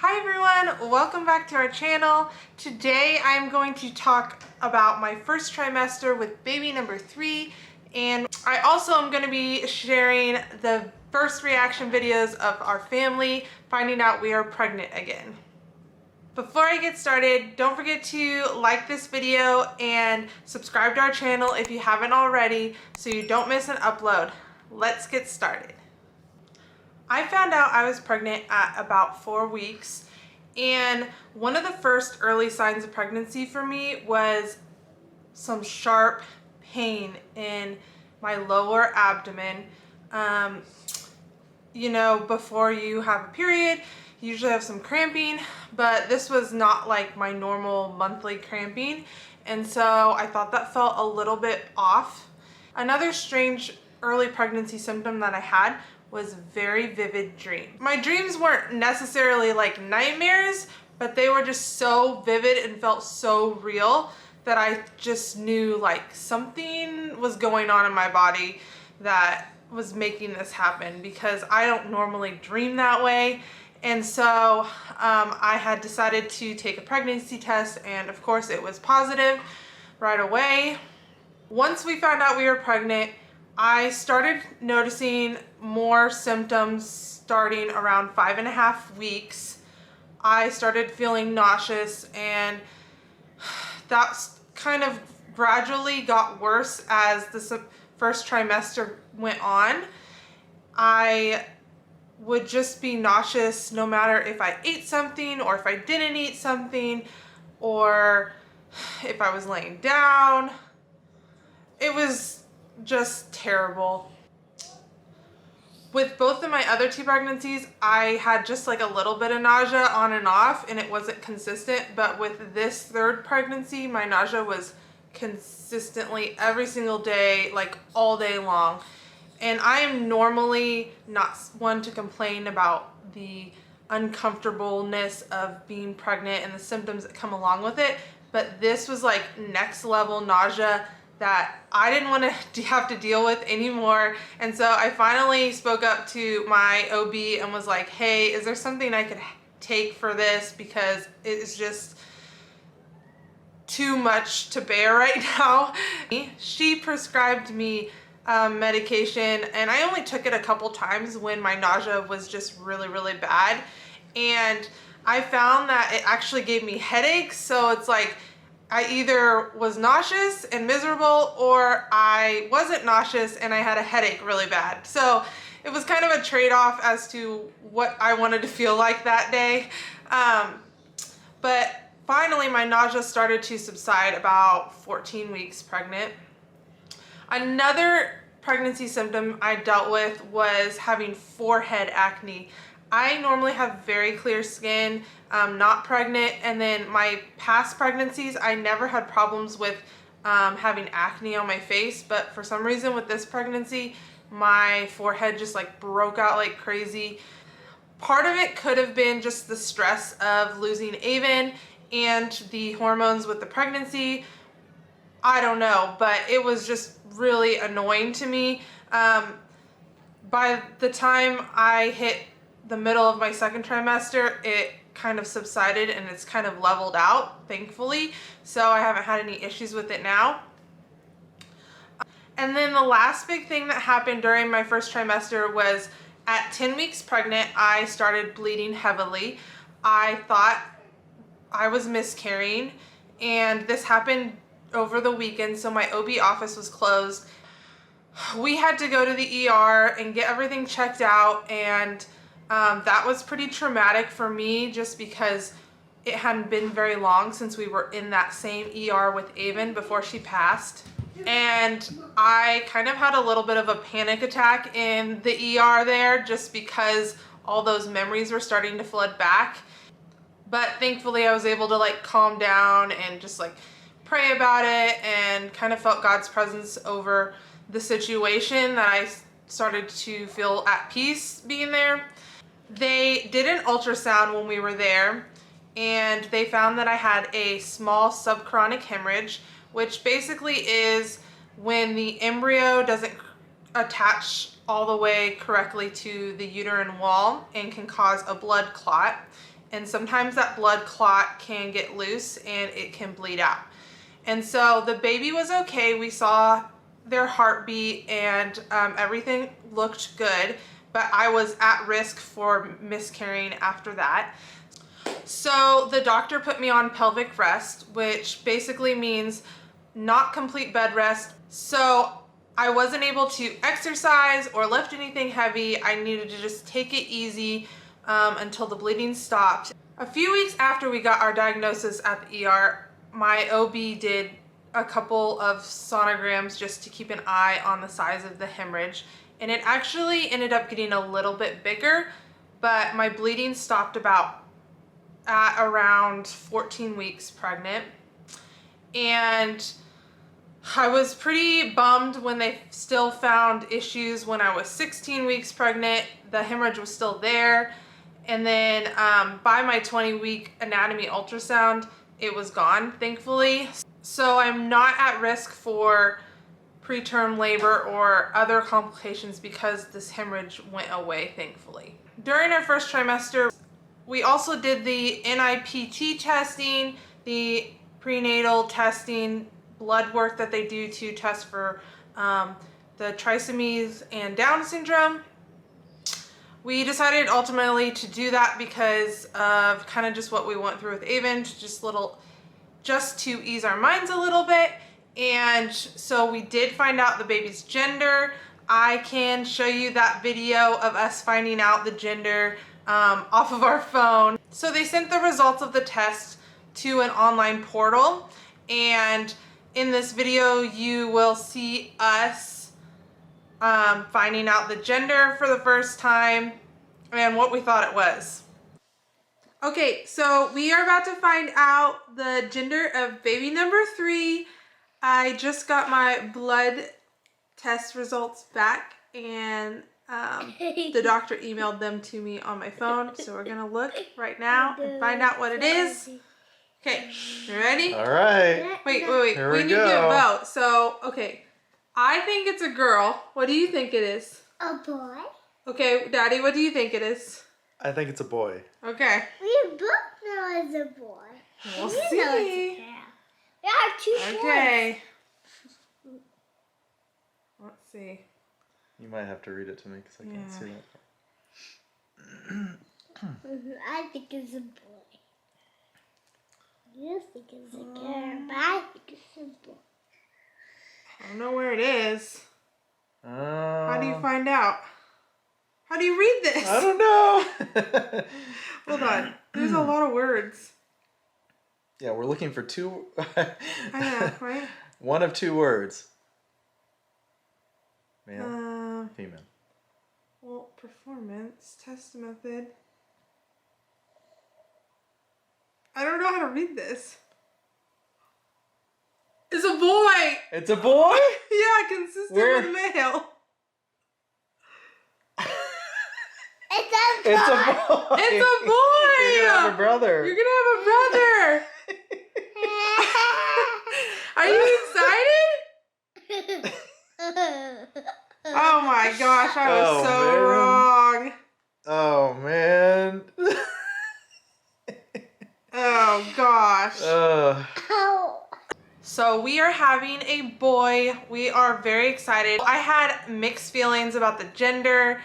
Hi everyone, welcome back to our channel. Today I'm going to talk about my first trimester with baby number 3, and I also am going to be sharing the first reaction videos of our family finding out we are pregnant again. Before I get started, don't forget to like this video and subscribe to our channel if you haven't already so you don't miss an upload. Let's get started. I found out I was pregnant at about 4 weeks, and one of the first early signs of pregnancy for me was some sharp pain in my lower abdomen. Before you have a period, you usually have some cramping, but this was not like my normal monthly cramping, and so I thought that felt a little bit off. Another strange early pregnancy symptom that I had was very vivid dreams. My dreams weren't necessarily like nightmares, but they were just so vivid and felt so real that I just knew like something was going on in my body that was making this happen, because I don't normally dream that way. And so I had decided to take a pregnancy test, and of course it was positive right away. Once we found out we were pregnant, I started noticing more symptoms starting around 5.5 weeks. I started feeling nauseous, and that kind of gradually got worse as the first trimester went on. I would just be nauseous no matter if I ate something or if I didn't eat something, or if I was laying down. It was just terrible. With both of my other 2 pregnancies, I had just like a little bit of nausea on and off, and it wasn't consistent. But with this third pregnancy, my nausea was consistently every single day, like all day long. And I am normally not one to complain about the uncomfortableness of being pregnant and the symptoms that come along with it, but this was like next level nausea that I didn't want to have to deal with anymore. And so I finally spoke up to my OB and was like, hey, is there something I could take for this, because it is just too much to bear right now. She prescribed me medication, and I only took it a couple times when my nausea was just really bad, and I found that it actually gave me headaches. So it's like I either was nauseous and miserable, or I wasn't nauseous and I had a headache really bad. So it was kind of a trade-off as to what I wanted to feel like that day. But finally my nausea started to subside about 14 weeks pregnant. Another pregnancy symptom I dealt with was having forehead acne. I normally have very clear skin, not pregnant, and then my past pregnancies, I never had problems with having acne on my face, but for some reason with this pregnancy, my forehead just like broke out like crazy. Part of it could have been just the stress of losing Avynn and the hormones with the pregnancy. I don't know, but it was just really annoying to me. By the time I hit the middle of my second trimester, it kind of subsided and it's kind of leveled out, thankfully. So I haven't had any issues with it now. And then the last big thing that happened during my first trimester was at 10 weeks pregnant, I started bleeding heavily. I thought I was miscarrying, and this happened over the weekend, so my OB office was closed. We had to go to the ER and get everything checked out, and that was pretty traumatic for me, just because it hadn't been very long since we were in that same ER with Avynn before she passed. And I kind of had a little bit of a panic attack in the ER there, just because all those memories were starting to flood back. But thankfully I was able to like calm down and just like pray about it, and kind of felt God's presence over the situation, that I started to feel at peace being there. They did an ultrasound when we were there, and they found that I had a small subchorionic hemorrhage, which basically is when the embryo doesn't attach all the way correctly to the uterine wall and can cause a blood clot. and sometimes that blood clot can get loose and it can bleed out. And so the baby was okay. We saw their heartbeat and everything looked good, but I was at risk for miscarrying after that. So the doctor put me on pelvic rest, which basically means not complete bed rest. So I wasn't able to exercise or lift anything heavy. I needed to just take it easy until the bleeding stopped. A few weeks after we got our diagnosis at the ER, my OB did a couple of sonograms just to keep an eye on the size of the hemorrhage, and it actually ended up getting a little bit bigger, but my bleeding stopped at around 14 weeks pregnant. And I was pretty bummed when they still found issues when I was 16 weeks pregnant. The hemorrhage was still there. And then by my 20-week anatomy ultrasound, it was gone, thankfully. So I'm not at risk for preterm labor or other complications because this hemorrhage went away, thankfully. During our first trimester, we also did the NIPT testing, the prenatal testing, blood work that they do to test for the trisomies and Down syndrome. We decided ultimately to do that because of kind of just what we went through with Avynn, just to ease our minds a little bit. And so we did find out the baby's gender. I can show you that video of us finding out the gender off of our phone. So they sent the results of the test to an online portal, and in this video you will see us finding out the gender for the first time and what we thought it was. Okay, so we are about to find out the gender of baby number 3. I just got my blood test results back, and the doctor emailed them to me on my phone, so we're gonna look right now and find out what it is. Okay, you ready? All right. Wait. Here We we need to go. vote. So, okay, I think it's a girl. What do you think it is? A boy. Okay, Daddy, what do you think it is? I think it's a boy. Okay. We both know it's a boy. We'll You know it's a see. girl. There are two boys. Okay. Let's see. You might have to read it to me because I can't see that. I think it's a boy. You think it's a girl, but I think it's a boy. I don't know where it is. How do you Um, find out? How do you read this? I don't know. Hold on. There's a lot of words. Yeah, we're looking for two. I know, right? One of two words. Male, female. Well, performance, test method. I don't know how to read this. It's a boy! It's a boy? Yeah, consistent Where? with male. It's a boy. It's a boy. It's a boy! You're gonna have a brother. You're gonna have a brother! Are you excited? Oh my gosh, I was so man. wrong. Oh man. Oh gosh. Ow. So we are having a boy. We are very excited. I had mixed feelings about the gender.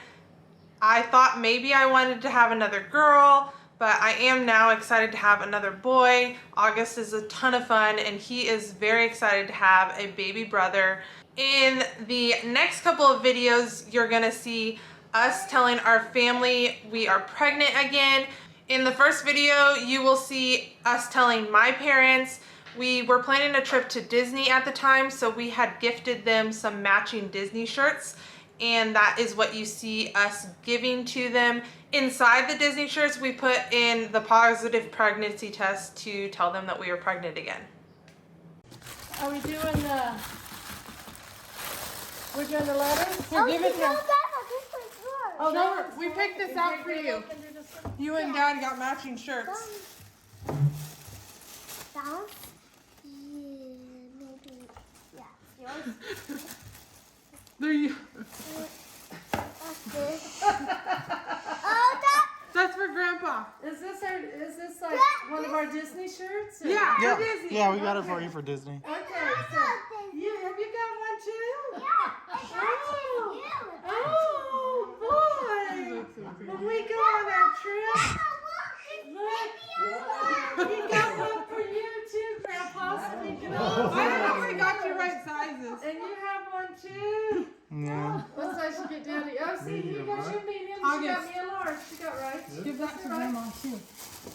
I thought maybe I wanted to have another girl, but I am now excited to have another boy. August is a ton of fun, and he is very excited to have a baby brother. In the next couple of videos, you're gonna see us telling our family we are pregnant again. In the first video, you will see us telling my parents. We were planning a trip to Disney at the time, so we had gifted them some matching Disney shirts, and that is what you see us giving to them. Inside the Disney shirts, we put in the positive pregnancy test to tell them that we were pregnant again. Are we doing the... We're doing the letters? Oh, Give it to him. Oh, no, we picked this out for you. You and Dad got matching shirts. Down? Yeah, maybe. Yeah. Yours? There you. That's good. Oh, that. That's for Grandpa. Is this like one of our Disney shirts? or- Yeah, Yeah, for Disney. yeah, we got it for you for Disney. Okay, so have you got one too? Oh boy! When we go on our trip, look, we got one for you too, Grandpa. So we can all I don't know if I got you right sizes. And you have one too. Yeah. What size you get Daddy? Oh, see, you got your medium. I'll She got get- me a large. She got right. Give that to Grandma too.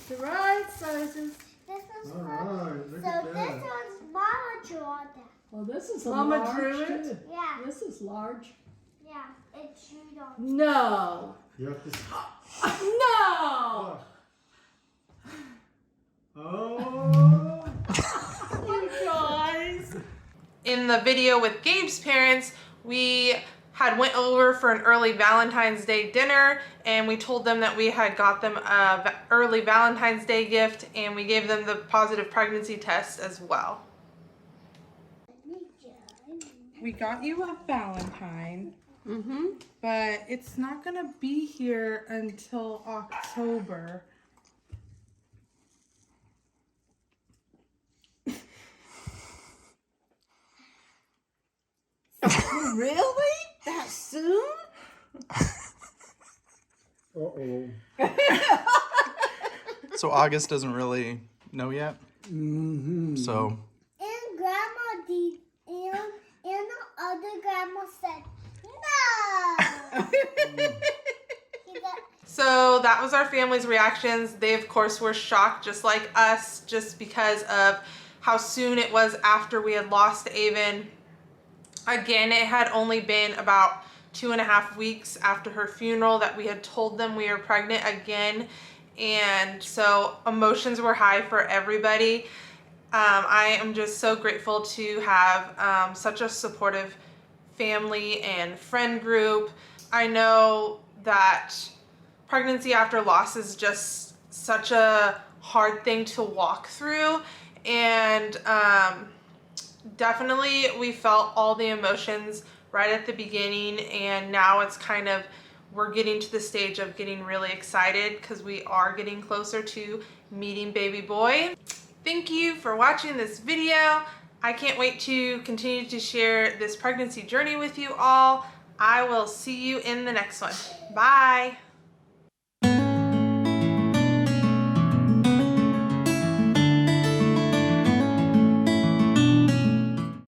The right sizes. This is All for, right, look so at this that. one's Mama Jordan. Well, this is a Mama large drew it? too. Yeah, This is large. yeah, it's chewed on. No. You have to. No. Oh. You guys. In the video with Gabe's parents, we had went over for an early Valentine's Day dinner, and we told them that we had got them a early Valentine's Day gift, and we gave them the positive pregnancy test as well. We got you a Valentine, but it's not gonna be here until October. Really? That soon? Uh-oh. So August doesn't really know yet. Mm-hmm. So And Grandma D and the other grandma said no. She got, So that was our family's reactions. They of course were shocked just like us, just because of how soon it was after we had lost Avynn. Again, it had only been about 2.5 weeks after her funeral that we had told them we were pregnant again. And so emotions were high for everybody. I am just so grateful to have such a supportive family and friend group. I know that pregnancy after loss is just such a hard thing to walk through, and definitely we felt all the emotions right at the beginning, and now it's kind of, we're getting to the stage of getting really excited because we are getting closer to meeting baby boy. Thank you for watching this video. I can't wait to continue to share this pregnancy journey with you all. I will see you in the next one. Bye.